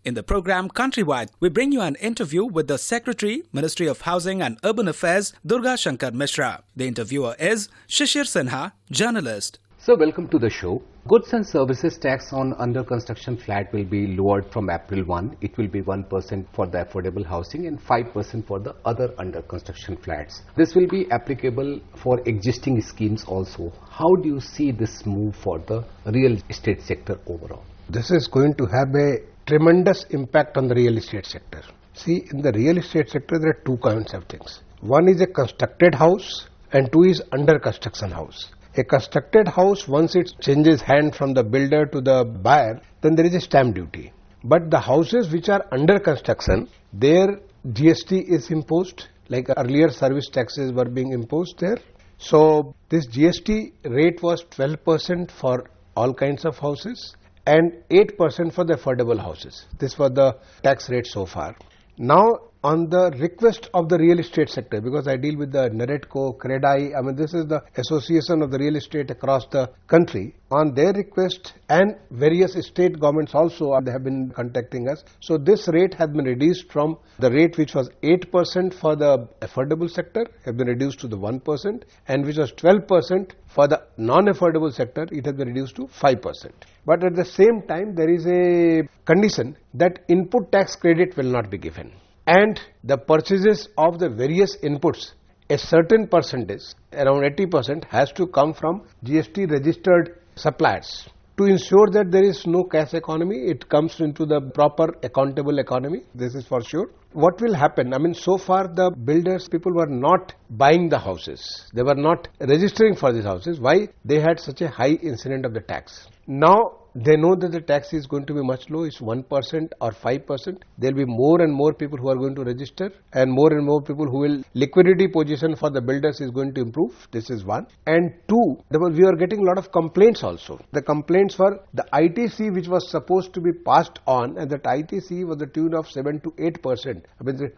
In the program Countrywide, we bring you an interview with the Secretary, Ministry of Housing and Urban Affairs, Durga Shanker Mishra. The interviewer is Shishir Sinha, journalist. So welcome to the show. Goods and services tax on under construction flat will be lowered from April 1. It will be 1% for the affordable housing and 5% for the other under construction flats. This will be applicable for existing schemes also. How do you see this move for the real estate sector overall? This is going to have a tremendous impact on the real estate sector. See, in the real estate sector, there are two kinds of things. One is a constructed house and two is under construction house. A constructed house, once it changes hand from the builder to the buyer, then there is a stamp duty. But the houses which are under construction, their GST is imposed, like earlier service taxes were being imposed there. So this GST rate was 12% for all kinds of houses and 8% for the affordable houses. This was the tax rate so far. Now, on the request of the real estate sector, because I deal with the NAREDCO, CREDAI, this is the association of the real estate across the country. On their request and various state governments also, they have been contacting us. So this rate has been reduced from the rate which was 8% for the affordable sector, has been reduced to the 1%, and which was 12% for the non-affordable sector, it has been reduced to 5%. But at the same time, there is a condition that input tax credit will not be given. And the purchases of the various inputs, a certain percentage, around 80%, has to come from GST registered suppliers. To ensure that there is no cash economy, it comes into the proper accountable economy. This is for sure. What will happen? So far the builders, people were not buying the houses. They were not registering for these houses. Why? They had such a high incidence of the tax. Now, they know that the tax is going to be much low, it's 1% or 5%. There will be more and more people who are going to register and more people who will, liquidity position for the builders is going to improve. This is one. And two, we are getting a lot of complaints also. The complaints were the ITC which was supposed to be passed on, and that ITC was the tune of 7 to 8%.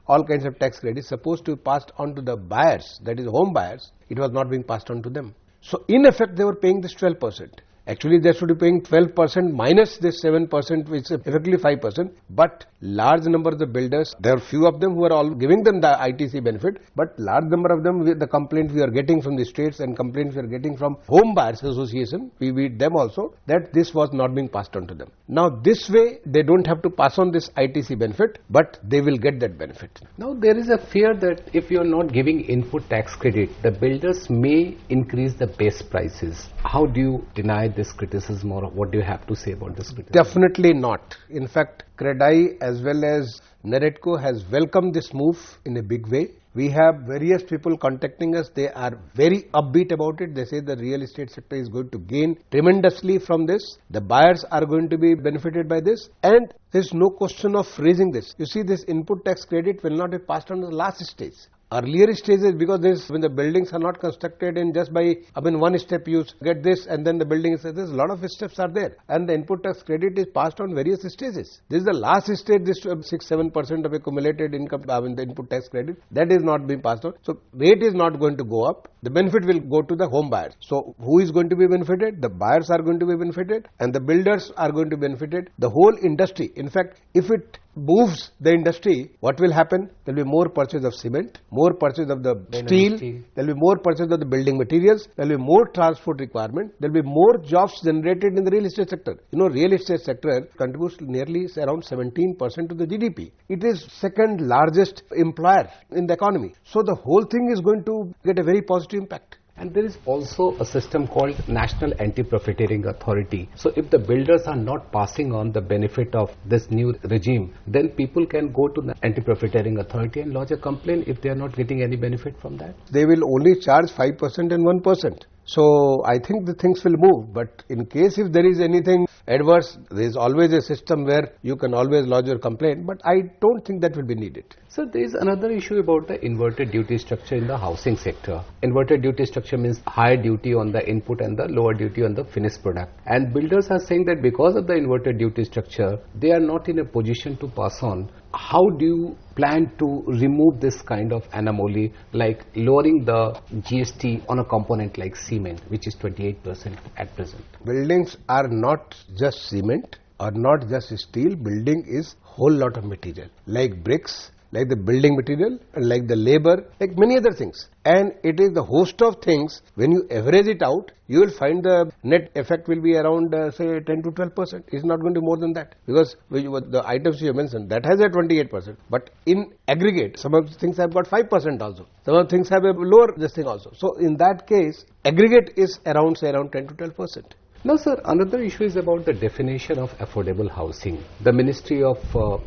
All kinds of tax credits supposed to be passed on to the buyers, that is home buyers. It was not being passed on to them. So in effect, they were paying this 12%. Actually, they should be paying 12% minus this 7%, which is effectively 5%. But large number of the builders, there are few of them who are all giving them the ITC benefit, but large number of them, the complaints we are getting from the states and complaints we are getting from Home Buyers Association, we meet them also, that this was not being passed on to them. Now, this way, they don't have to pass on this ITC benefit, but they will get that benefit. Now, there is a fear that if you are not giving input tax credit, the builders may increase the base prices. How do you deny this criticism, or what do you have to say about this criticism? Definitely not. In fact, CREDAI as well as NAREDCO has welcomed this move in a big way. We have various people contacting us. They are very upbeat about it. They say the real estate sector is going to gain tremendously from this. The buyers are going to be benefited by this. And there is no question of raising this. You see, this input tax credit will not be passed on to the last stage. Earlier stages, because when the buildings are not constructed in just by, one step you get this and then the building is, there's a lot of steps are there. And the input tax credit is passed on various stages. This is the last stage, this 6-7% of accumulated income, the input tax credit, that is not being passed on. So rate is not going to go up. The benefit will go to the home buyers. So who is going to be benefited? The buyers are going to be benefited and the builders are going to be benefited. The whole industry. In fact, if it moves the industry, what will happen? There will be more purchase of cement, more purchase of the steel, there will be more purchase of the building materials, there will be more transport requirement, there will be more jobs generated in the real estate sector. Real estate sector contributes nearly around 17% to the GDP. It is second largest employer in the economy. So the whole thing is going to get a very positive impact. And there is also a system called National Anti-Profiteering Authority. So if the builders are not passing on the benefit of this new regime, then people can go to the Anti-Profiteering Authority and lodge a complaint if they are not getting any benefit from that. They will only charge 5% and 1%. So I think the things will move, but in case if there is anything adverse, there is always a system where you can always lodge your complaint, but I don't think that will be needed. So there is another issue about the inverted duty structure in the housing sector. Inverted duty structure means higher duty on the input and the lower duty on the finished product. And builders are saying that because of the inverted duty structure, they are not in a position to pass on. How do you plan to remove this kind of anomaly, like lowering the GST on a component like cement, which is 28% at present? Buildings are not just cement. or not just steel. Building is whole lot of material, like bricks, like the building material, and like the labor, like many other things. And it is the host of things. When you average it out, you will find the net effect will be around say 10 to 12%. It's not going to be more than that, because the items you have mentioned, that has a 28%. But in aggregate, some of the things have got 5% also. Some of the things have a lower this thing also. So in that case, aggregate is around 10 to 12%. Now, sir, another issue is about the definition of affordable housing. The Ministry of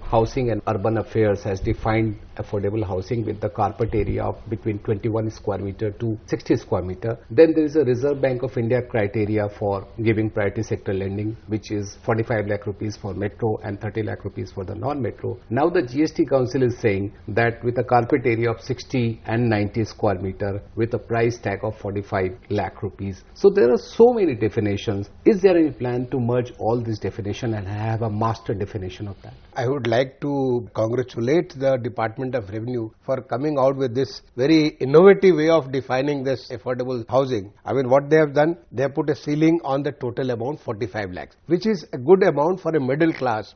Housing and Urban Affairs has defined affordable housing with the carpet area of between 21 square meter to 60 square meter. Then there is a Reserve Bank of India criteria for giving priority sector lending, which is 45 lakh rupees for metro and 30 lakh rupees for the non-metro. Now the GST Council is saying that with a carpet area of 60 and 90 square meter with a price tag of 45 lakh rupees. So there are so many definitions. Is there any plan to merge all this definition and have a master definition of that? I would like to congratulate the Department of Revenue for coming out with this very innovative way of defining this affordable housing. I mean, what they have done, they have put a ceiling on the total amount 45 lakhs, which is a good amount for a middle class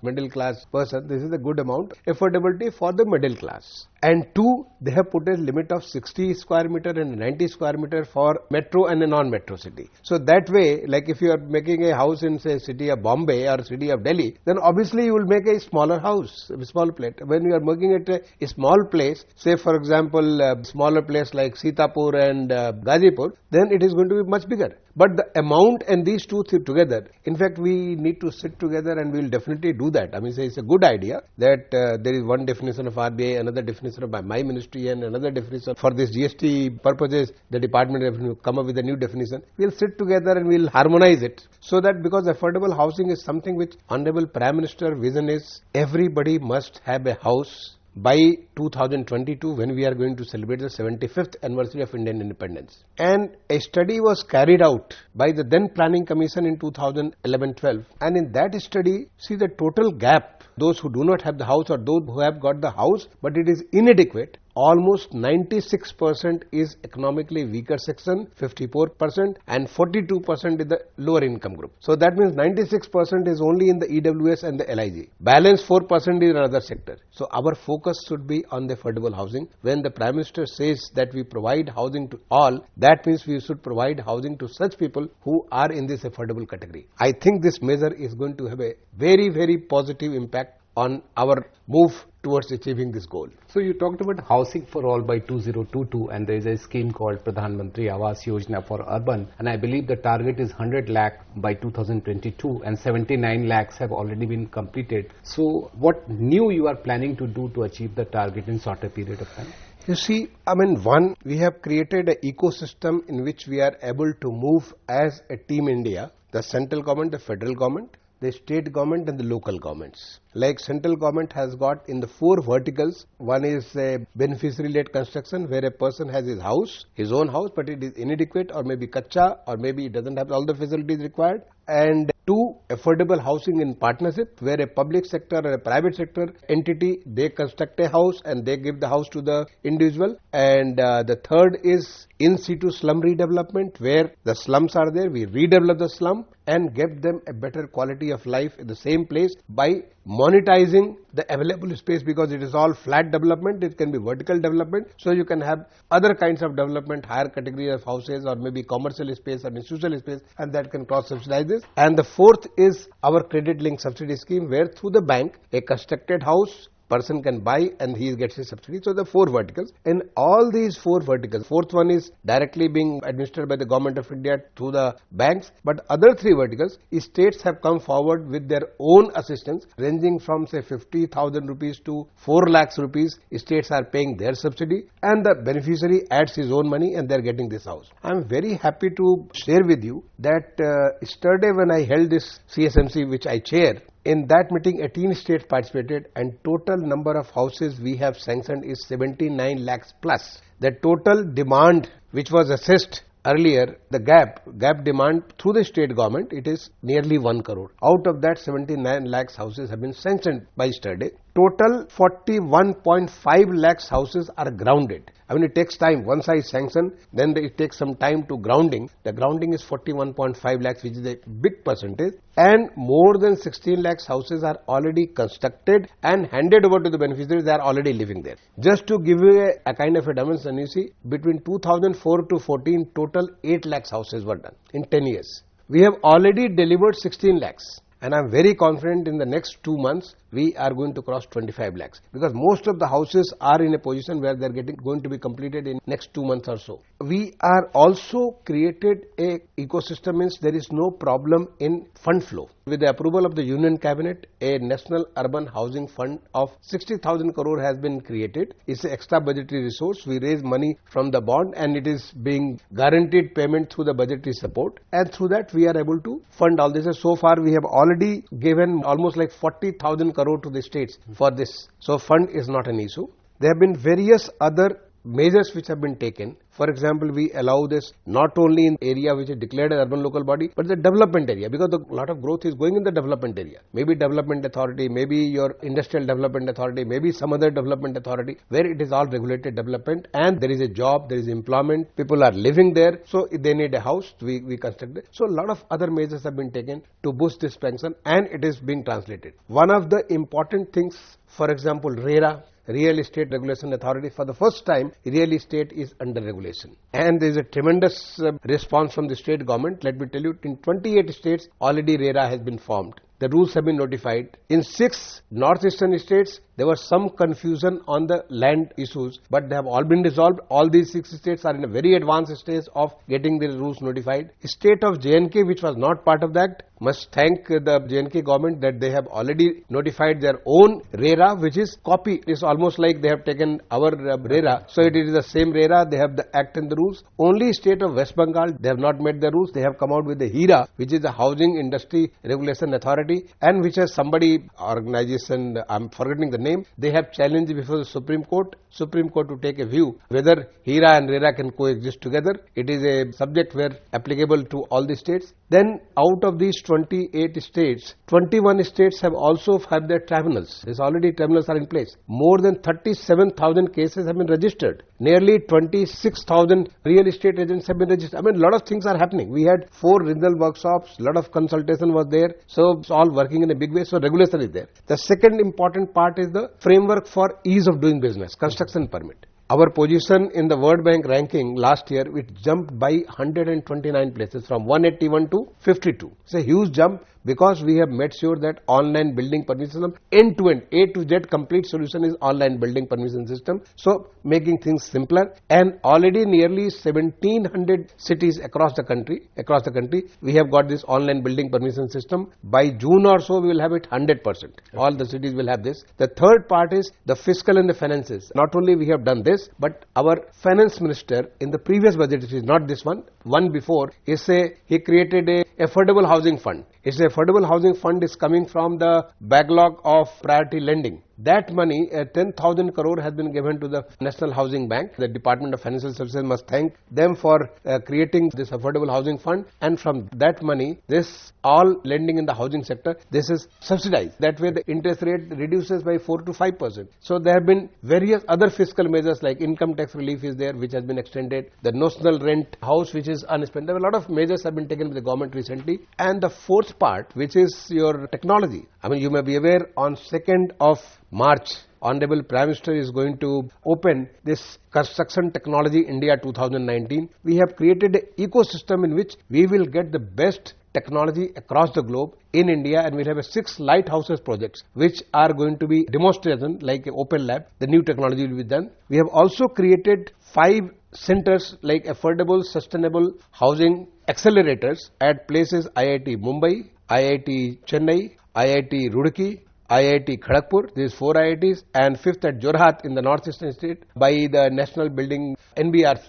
person. This is a good amount affordability for the middle class. And two, they have put a limit of 60 square meter and 90 square meter for metro and a non-metro city. So that way, like if you are making a house in say city of Bombay or city of Delhi, then obviously you will make a smaller house, a small plate. When you are making it a small place, say for example, a smaller place like Sitapur and Gazipur, then it is going to be much bigger. But the amount and these two together, in fact, we need to sit together and we will definitely do that. I mean, say it's a good idea that there is one definition of RBI, another definition of my ministry, and another definition for this GST purposes. The Department of Revenue come up with a new definition. We'll sit together and we'll harmonize it, so that because affordable housing is something which Honorable Prime Minister vision is everybody must have a house by 2022, when we are going to celebrate the 75th anniversary of Indian independence. And a study was carried out by the then Planning Commission in 2011-12. And in that study, see the total gap, those who do not have the house or those who have got the house, but it is inadequate. Almost 96% is economically weaker section, 54%, and 42% is the lower income group. So that means 96% is only in the EWS and the LIG. Balance 4% is another sector. So our focus should be on the affordable housing. When the Prime Minister says that we provide housing to all, that means we should provide housing to such people who are in this affordable category. I think this measure is going to have a very, very positive impact on our move towards achieving this goal. So you talked about housing for all by 2022, and there is a scheme called Pradhan Mantri Awas Yojana for urban, and I believe the target is 100 lakh by 2022 and 79 lakhs have already been completed. So what new you are planning to do to achieve the target in shorter period of time? You see, I mean, one, we have created an ecosystem in which we are able to move as a team India, the central government, the federal government, the state government and the local governments. Like central government has got in the 4 verticals, one is a beneficiary-led construction where a person has his house, his own house, but it is inadequate or maybe kacha or maybe it doesn't have all the facilities required. And 2, affordable housing in partnership where a public sector or a private sector entity, they construct a house and they give the house to the individual. And the 3rd is in situ slum redevelopment where the slums are there, we redevelop the slum and give them a better quality of life in the same place by monetizing the available space, because it is all flat development, it can be vertical development, so you can have other kinds of development, higher category of houses or maybe commercial space or institutional space, and that can cross subsidize this. And the 4th is our credit link subsidy scheme where through the bank a constructed house person can buy and he gets his subsidy. So the 4 verticals. In all these 4 verticals, 4th one is directly being administered by the Government of India through the banks, but other 3 verticals, states have come forward with their own assistance ranging from say 50,000 rupees to 4 lakhs rupees. States are paying their subsidy and the beneficiary adds his own money and they are getting this house. I am very happy to share with you that yesterday when I held this CSMC which I chair, in that meeting 18 states participated and total number of houses we have sanctioned is 79 lakhs plus. The total demand which was assessed earlier, the gap demand through the state government, it is nearly 1 crore. Out of that 79 lakhs houses have been sanctioned by yesterday. total 41.5 lakhs houses are grounded. I mean, it takes time. Once I sanction, then it takes some time to grounding. The grounding is 41.5 lakhs, which is a big percentage. And more than 16 lakhs houses are already constructed and handed over to the beneficiaries. They are already living there. Just to give you a kind of a dimension, you see, between 2004 to 14, total 8 lakhs houses were done in 10 years. We have already delivered 16 lakhs. And I am very confident in the next 2 months, we are going to cross 25 lakhs. Because most of the houses are in a position where they are going to be completed in next 2 months or so. We are also created a ecosystem, means there is no problem in fund flow. With the approval of the Union Cabinet, a National Urban Housing Fund of 60,000 crore has been created. It's an extra budgetary resource. We raise money from the bond and it is being guaranteed payment through the budgetary support. And through that we are able to fund all this. And so far we have already given almost like 40,000 crore to the states for this. So fund is not an issue. There have been various other measures which have been taken. For example, we allow this not only in area which is declared as urban local body, but the development area, because a lot of growth is going in the development area. Maybe development authority, maybe your industrial development authority, maybe some other development authority, where it is all regulated development and there is a job, there is employment, people are living there, so they need a house, we construct it. So a lot of other measures have been taken to boost this expansion and it is being translated. One of the important things, for example, RERA, Real Estate Regulation Authority, for the first time, real estate is under regulation. And there is a tremendous response from the state government. Let me tell you, in 28 states, already RERA has been formed. The rules have been notified. In 6 northeastern states, there was some confusion on the land issues, but they have all been resolved. All these 6 states are in a very advanced stage of getting the rules notified. State of J&K, which was not part of that, must thank the J&K government that they have already notified their own RERA, which is copy. It's almost like they have taken our RERA. So it is the same RERA, they have the act and the rules. Only state of West Bengal, they have not made the rules. They have come out with the HIRA, which is the Housing Industry Regulation Authority, and which has somebody, organization, I'm forgetting the name, they have challenged before the Supreme Court to take a view whether HIRA and RERA can coexist together. It is a subject where applicable to all the states. Then out of these 28 states, 21 states have also have their tribunals. There's already tribunals are in place. More than 37,000 cases have been registered. Nearly 26,000 real estate agents have been registered. I mean, a lot of things are happening. We had 4 regional workshops, a lot of consultation was there. So it's all working in a big way. So regulation is there. The second important part is the framework for ease of doing business, construction permit. Our position in the World Bank ranking last year, it jumped by 129 places from 181 to 52. It's a huge jump because we have made sure that online building permission system, end to end, A to Z complete solution is online building permission system. So making things simpler, and already nearly 1700 cities across the country, we have got this online building permission system. By June or so, we will have it 100%. All the cities will have this. The third part is the fiscal and the finances. Not only we have done this, but our finance minister in the previous budget, which is not this one before, he created a affordable housing fund. It's the affordable housing fund is coming from the backlog of priority lending. That money, 10,000 crore has been given to the National Housing Bank. The Department of Financial Services must thank them for creating this affordable housing fund. And from that money, this all lending in the housing sector, this is subsidized. That way the interest rate reduces by 4 to 5%. So there have been various other fiscal measures like income tax relief is there, which has been extended. The notional rent house, which is unspent. There are a lot of measures have been taken by the government recently. And the fourth part, which is your technology. I mean, you may be aware on 2nd of March, Honorable Prime Minister is going to open this Construction Technology India 2019. We have created an ecosystem in which we will get the best technology across the globe in India, and we'll have 6 lighthouses projects which are going to be demonstration like an open lab. The new technology will be done. We have also created 5 centers like affordable sustainable housing accelerators at places IIT Mumbai, IIT Chennai, IIT Roorkee, IIT Kharagpur, these 4 IITs, and 5th at Jorhat in the northeastern state by the National Building NBR.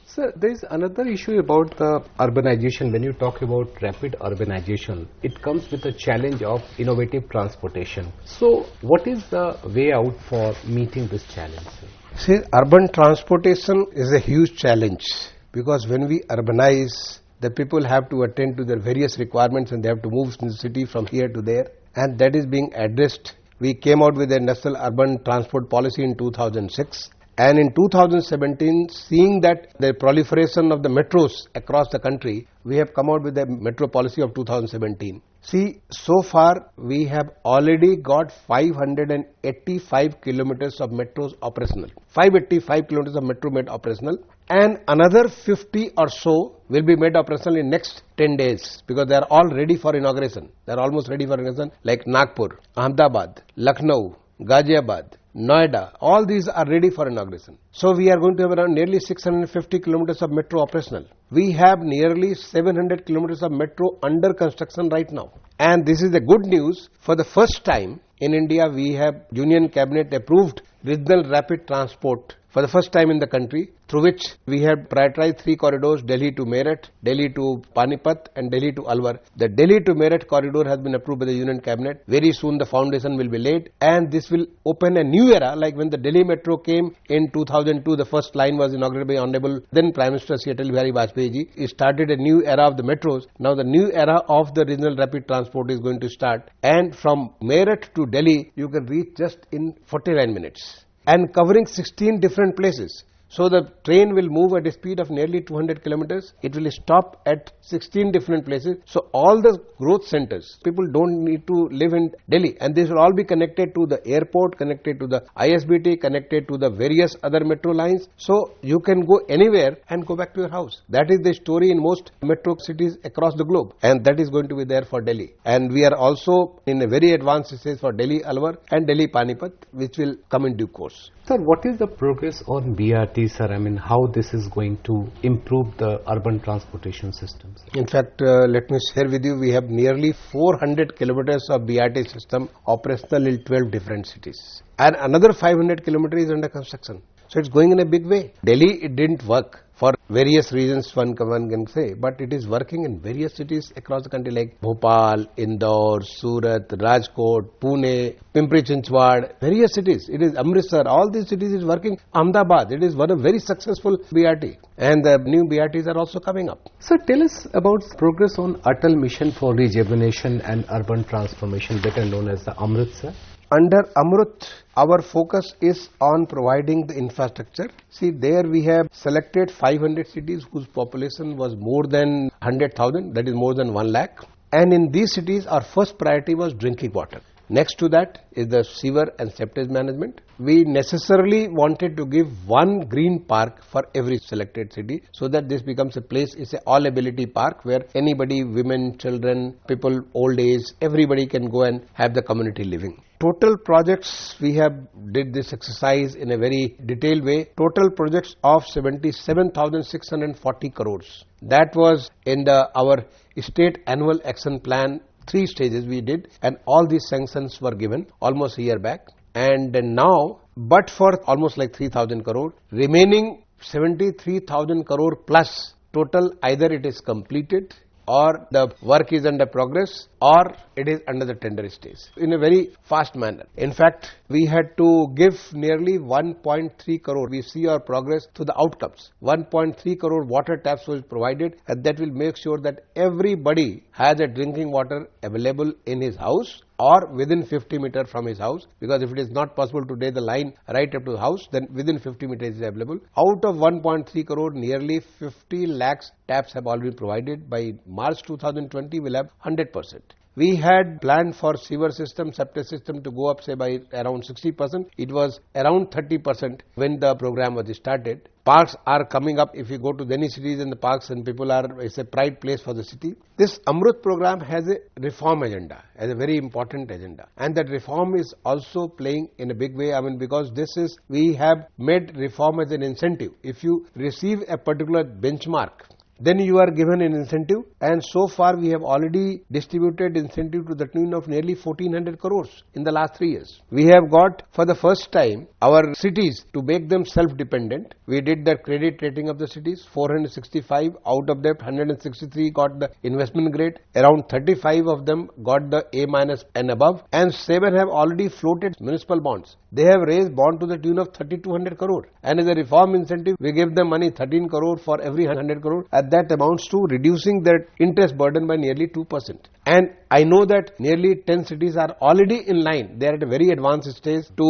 Sir, there is another issue about the urbanization. When you talk about rapid urbanization, it comes with a challenge of innovative transportation. So, what is the way out for meeting this challenge? See, urban transportation is a huge challenge because when we urbanize, the people have to attend to their various requirements and they have to move from the city from here to there, and that is being addressed We came out with a National Urban Transport Policy in 2006. And in 2017, seeing that the proliferation of the metros across the country, we have come out with a metro policy of 2017. See, so far we have already got 585 kilometers of metros operational. 585 kilometers of metro made operational, and another 50 or so will be made operational in next 10 days because they are all ready for inauguration. They are almost ready for inauguration, like Nagpur, Ahmedabad, Lucknow, Ghaziabad, Noida, all these are ready for inauguration. So we are going to have around nearly 650 kilometers of metro operational. We have nearly 700 kilometers of metro under construction right now. And this is the good news. For the first time in India, we have Union Cabinet approved regional rapid transport for the first time in the country, through which we have prioritized 3 corridors, Delhi to Meerut, Delhi to Panipat and Delhi to Alwar. The Delhi to Meerut corridor has been approved by the Union Cabinet. Very soon the foundation will be laid, and this will open a new era, like when the Delhi Metro came in 2002, the first line was inaugurated by Honorable then Prime Minister Sri Atal Bihari Vajpayee ji. It started a new era of the metros. Now the new era of the regional rapid transport is going to start, and from Meerut to Delhi you can reach just in 49 minutes. And covering 16 different places. So the train will move at a speed of nearly 200 kilometers. It will stop at 16 different places. So all the growth centers, people don't need to live in Delhi, and this will all be connected to the airport, connected to the ISBT, connected to the various other metro lines. So you can go anywhere and go back to your house. That is the story in most metro cities across the globe, and that is going to be there for Delhi. And we are also in a very advanced stage for Delhi Alwar and Delhi Panipat, which will come in due course. Sir, what is the progress on BRT, sir? I mean, how this is going to improve the urban transportation systems? In fact, let me share with you, we have nearly 400 kilometers of BRT system operational in 12 different cities. And another 500 kilometers is under construction. So it's going in a big way. Delhi, it didn't work for various reasons one can say, but it is working in various cities across the country like Bhopal, Indore, Surat, Rajkot, Pune, Pimpri Chinchwad, various cities. It is Amritsar, all these cities is working. Ahmedabad, it is one of very successful BRT, and the new BRTs are also coming up. Sir, tell us about progress on Atal Mission for Rejuvenation and Urban Transformation, better known as the Amrit, sir. Under Amrut, our focus is on providing the infrastructure. See, there we have selected 500 cities whose population was more than 100,000, that is more than 1 lakh. And in these cities, our first priority was drinking water. Next to that is the sewer and septage management. We necessarily wanted to give one green park for every selected city, so that this becomes a place, it's an all ability park where anybody, women, children, people, old age, everybody can go and have the community living. Total projects, we have did this exercise in a very detailed way. Total projects of 77,640 crores. That was in our state annual action plan. 3 stages we did, and all these sanctions were given almost a year back. And now, but for almost like 3,000 crore, remaining 73,000 crore plus total, either it is completed or the work is under progress or it is under the tender stage in a very fast manner. In fact, we had to give nearly 1.3 crore. We see our progress to the outcomes. 1.3 crore water taps was provided, and that will make sure that everybody has a drinking water available in his house or within 50 meters from his house, because if it is not possible to lay the line right up to the house, then within 50 meters is available. Out of 1.3 crore, nearly 50 lakhs taps have already been provided. By March 2020, we'll have 100%. We had planned for sewer system, septic system to go up, say, by around 60%. It was around 30% when the program was started. Parks are coming up. If you go to any cities in the parks, and people are, it's a pride place for the city. This Amrut program has a reform agenda, as a very important agenda. And that reform is also playing in a big way. I mean, because this is, we have made reform as an incentive. If you receive a particular benchmark, then you are given an incentive, and so far we have already distributed incentive to the tune of nearly 1400 crores in the last 3 years. We have got for the first time our cities to make them self-dependent. We did the credit rating of the cities, 465 out of that 163 got the investment grade, around 35 of them got the A- and above, and 7 have already floated municipal bonds. They have raised bond to the tune of 3200 crore, and as a reform incentive we give them money 13 crore for every 100 crore. At that amounts to reducing their interest burden by nearly 2%. And I know that nearly 10 cities are already in line. They are at a very advanced stage to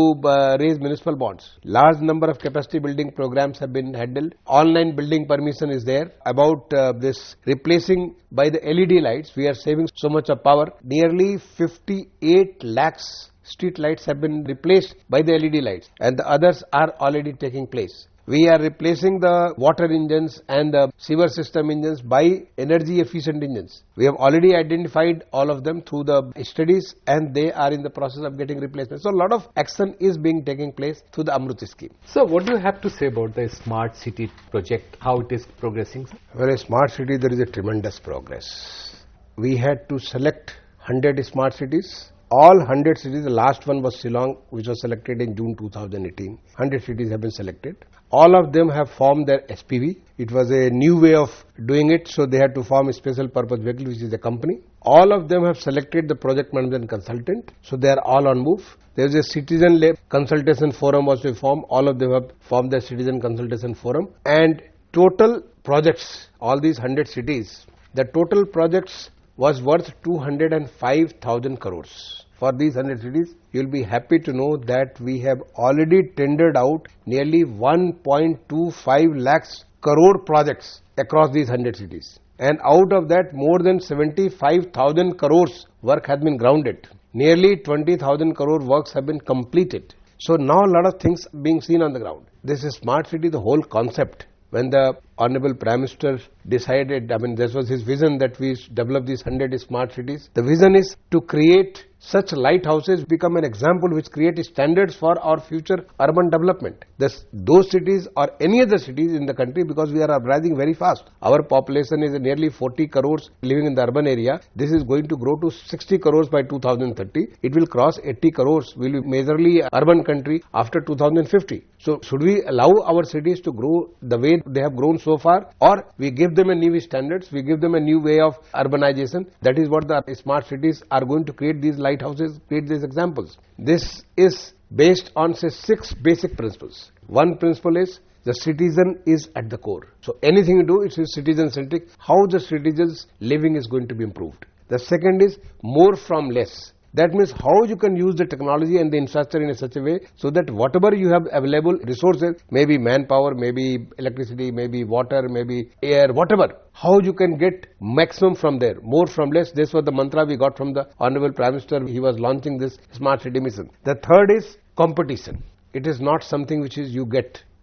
raise municipal bonds. Large number of capacity building programs have been handled. Online building permission is there. About this replacing by the LED lights, we are saving so much of power. Nearly 58 lakhs street lights have been replaced by the LED lights, and the others are already taking place. We are replacing the water engines and the sewer system engines by energy efficient engines. We have already identified all of them through the studies, and they are in the process of getting replacement. So a lot of action is being taking place through the Amrit scheme. So what do you have to say about the smart city project, how it is progressing? Well, a smart city, there is a tremendous progress. We had to select 100 smart cities. All 100 cities, the last one was Shillong, which was selected in June 2018. 100 cities have been selected. All of them have formed their SPV. It was a new way of doing it, so they had to form a special purpose vehicle, which is a company. All of them have selected the project management consultant, so they are all on move. There is a citizen-led consultation forum was to form. All of them have formed their citizen consultation forum. And total projects, all these 100 cities, the total projects was worth 205,000 crores. For these 100 cities, you will be happy to know that we have already tendered out nearly 1.25 lakhs crore projects across these 100 cities. And out of that, more than 75,000 crores work has been grounded. Nearly 20,000 crore works have been completed. So now a lot of things being seen on the ground. This is smart city, the whole concept. When the Honorable Prime Minister decided, this was his vision that we develop these 100 smart cities. The vision is to create such lighthouses become an example which create standards for our future urban development. Those cities or any other cities in the country, because we are rising very fast. Our population is nearly 40 crores living in the urban area. This is going to grow to 60 crores by 2030. It will cross 80 crores. We will be majorly urban country after 2050. So should we allow our cities to grow the way they have grown so far, or we give them a new standards, we give them a new way of urbanization? That is what the smart cities are going to create, these lighthouses, create these examples. This is based on, say, 6 basic principles. One principle is the citizen is at the core. So anything you do, it is citizen-centric. How the citizens' living is going to be improved. The second is more from less. That means how you can use the technology and the infrastructure in such a way so that whatever you have available resources, maybe manpower, maybe electricity, maybe water, maybe air, whatever, how you can get maximum from there, more from less. This was the mantra we got from the Honorable Prime Minister. He was launching this smart city mission. The third is competition. It is not something which is you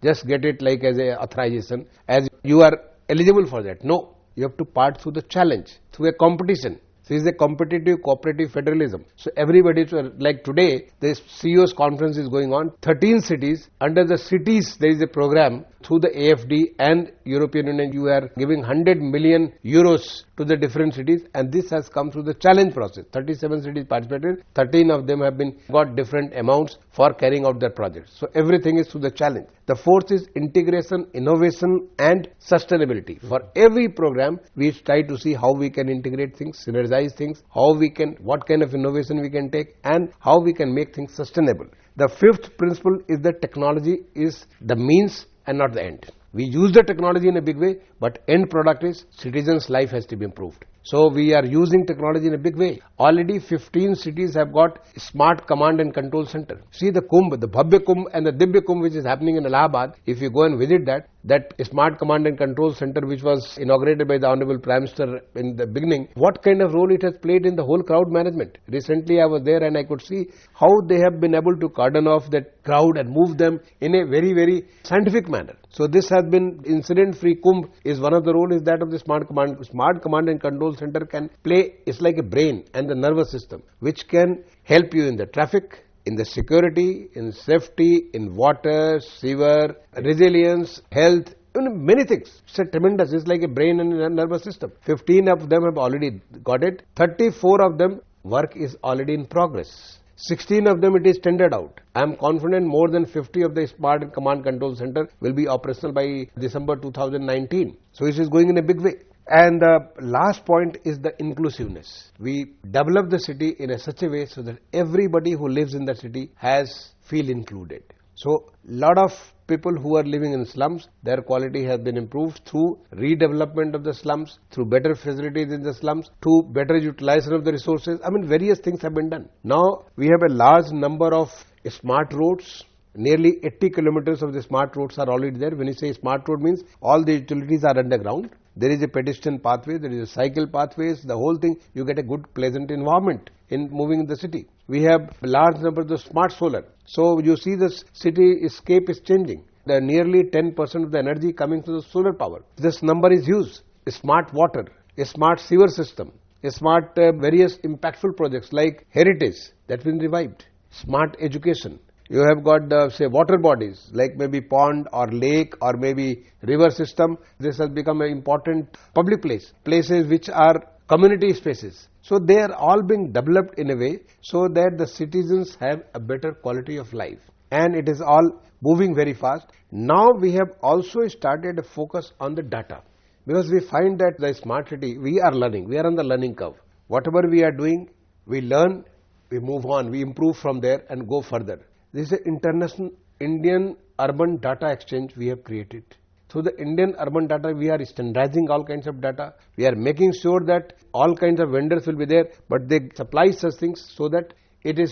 just get it like as a authorization, as you are eligible for that. No, you have to part through the challenge, through a competition. So it's a competitive cooperative federalism. So everybody, like today, the CEO's conference is going on. 13 cities, under the cities there is a program through the AFD and European Union. You are giving 100 million euros to the different cities, and this has come through the challenge process. 37 cities participated, 13 of them have got different amounts for carrying out their projects. So everything is through the challenge. The fourth is integration, innovation and sustainability. For every program, we try to see how we can integrate things, synergize things, what kind of innovation we can take, and how we can make things sustainable. The fifth principle is that technology is the means and not the end. We use the technology in a big way, but end product is citizens' life has to be improved. So we are using technology in a big way. Already 15 cities have got smart command and control center. See the Kumbh, the Bhavya Kumbh and the Divya Kumbh which is happening in Allahabad. If you go and visit that smart command and control center which was inaugurated by the Honorable Prime Minister in the beginning, what kind of role it has played in the whole crowd management. Recently I was there and I could see how they have been able to cordon off that crowd and move them in a very, very scientific manner. So this has been incident-free Kumbh is one of the role is that of the smart command and control center can play. It's like a brain and the nervous system which can help you in the traffic, in the security, in safety, in water, sewer, resilience, health, many things. It's a tremendous, it's like a brain and a nervous system. 15 of them have already got it. 34 of them work is already in progress. 16 of them it is tendered out. I am confident more than 50 of the smart command control center will be operational by December 2019. So it is going in a big way. And the last point is the inclusiveness. We develop the city in such a way so that everybody who lives in the city feel included. So lot of people who are living in slums, their quality has been improved through redevelopment of the slums, through better facilities in the slums, to better utilization of the resources. I mean, various things have been done. Now, we have a large number of smart roads. Nearly 80 kilometers of the smart roads are already there. When you say smart road means all the utilities are underground. There is a pedestrian pathway, there is a cycle pathways, the whole thing, you get a good pleasant environment in moving in the city. We have a large number of the smart solar. So you see the city scape is changing. There are nearly 10% of the energy coming from the solar power. This number is huge. Smart water, a smart sewer system, a smart various impactful projects like heritage that been revived, smart education. You have got say water bodies like maybe pond or lake or maybe river system. This has become an important public place, places which are community spaces. So they are all being developed in a way so that the citizens have a better quality of life, and it is all moving very fast. Now we have also started a focus on the data, because we find that the smart city, we are learning, we are on the learning curve. Whatever we are doing, we learn, we move on, we improve from there and go further. This is an international Indian urban data exchange we have created. Through the Indian urban data, we are standardizing all kinds of data. We are making sure that all kinds of vendors will be there, but they supply such things so that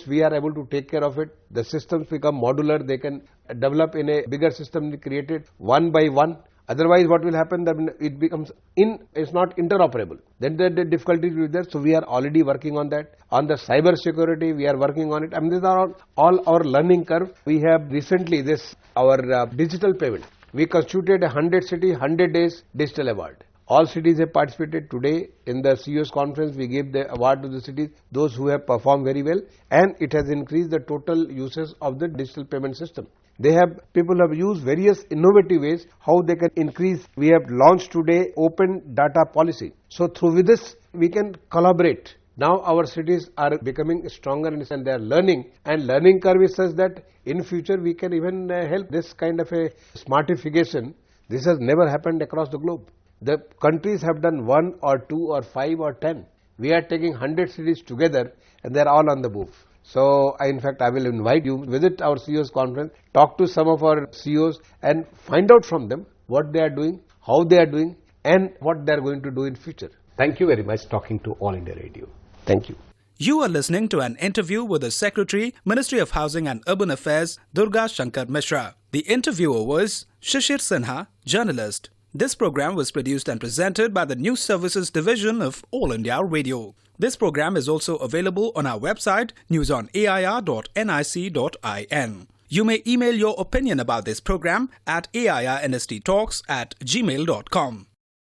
we are able to take care of it. The systems become modular. They can develop in a bigger system created one by one. Otherwise, what will happen? That it becomes it's not interoperable. Then the difficulty will be there. So we are already working on that. On the cyber security, we are working on it. I mean, these are all our learning curve. We have recently our digital payment. We constituted a 100 city, 100 days digital award. All cities have participated. Today in the CEO's conference, we gave the award to the cities, those who have performed very well, and it has increased the total uses of the digital payment system. People have used various innovative ways how they can increase. We have launched today open data policy. So through this, we can collaborate. Now our cities are becoming stronger and they are learning, and learning curve is such that in future we can even help this kind of a smartification. This has never happened across the globe. The countries have done 1 or 2 or 5 or 10. We are taking 100 cities together and they are all on the move. So in fact I will invite you, visit our CEO's conference, talk to some of our CEOs and find out from them what they are doing, how they are doing, and what they are going to do in future. Thank you very much talking to All India Radio. Thank you. You are listening to an interview with the Secretary, Ministry of Housing and Urban Affairs, Durga Shanker Mishra. The interviewer was Shishir Sinha, journalist. This program was produced and presented by the News Services Division of All India Radio. This program is also available on our website, newsonair.nic.in. You may email your opinion about this program at airnsttalks@gmail.com.